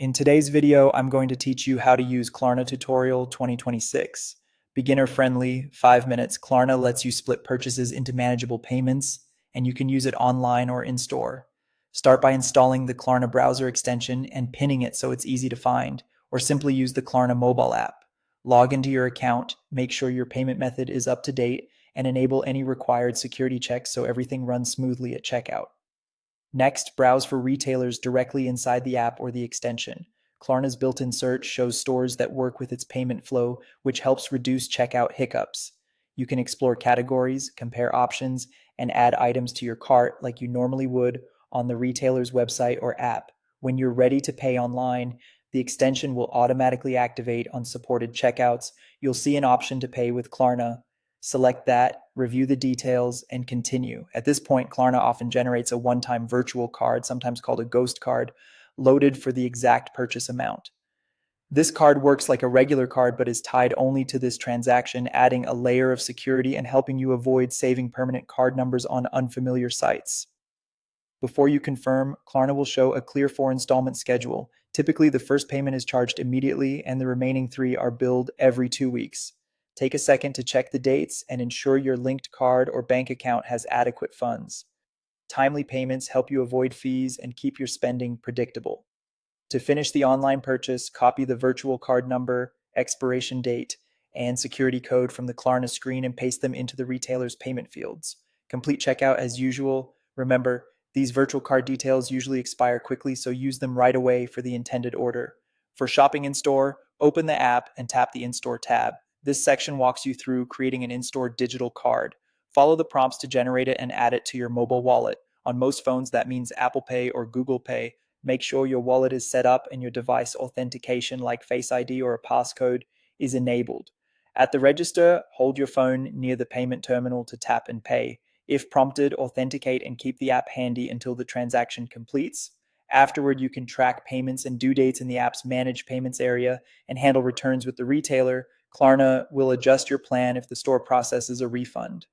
In today's video, I'm going to teach you how to use Klarna Tutorial 2026. Beginner friendly, 5 minutes. Klarna lets you split purchases into manageable payments, and you can use it online or in store. Start by installing the Klarna browser extension and pinning it so it's easy to find, or simply use the Klarna mobile app. Log into your account, make sure your payment method is up to date, and enable any required security checks so everything runs smoothly at checkout. Next, browse for retailers directly inside the app or the extension. Klarna's built-in search shows stores that work with its payment flow, which helps reduce checkout hiccups. You can explore categories, compare options, and add items to your cart like you normally would on the retailer's website or app. When you're ready to pay online, the extension will automatically activate on supported checkouts. You'll see an option to pay with Klarna. Select that, review the details, and continue. At this point, Klarna often generates a one-time virtual card, sometimes called a ghost card, loaded for the exact purchase amount. This card works like a regular card but is tied only to this transaction, adding a layer of security and helping you avoid saving permanent card numbers on unfamiliar sites. Before you confirm, Klarna will show a clear 4 installment schedule. Typically, the first payment is charged immediately and the remaining 3 are billed every 2 weeks. Take a second to check the dates and ensure your linked card or bank account has adequate funds. Timely payments help you avoid fees and keep your spending predictable. To finish the online purchase, copy the virtual card number, expiration date, and security code from the Klarna screen and paste them into the retailer's payment fields. Complete checkout as usual. Remember, these virtual card details usually expire quickly, so use them right away for the intended order. For shopping in store, open the app and tap the in-store tab. This section walks you through creating an in-store digital card. Follow the prompts to generate it and add it to your mobile wallet. On most phones, that means Apple Pay or Google Pay. Make sure your wallet is set up and your device authentication like Face ID or a passcode is enabled. At the register, hold your phone near the payment terminal to tap and pay. If prompted, authenticate and keep the app handy until the transaction completes. Afterward, you can track payments and due dates in the app's Manage Payments area and handle returns with the retailer. Klarna will adjust your plan if the store processes a refund.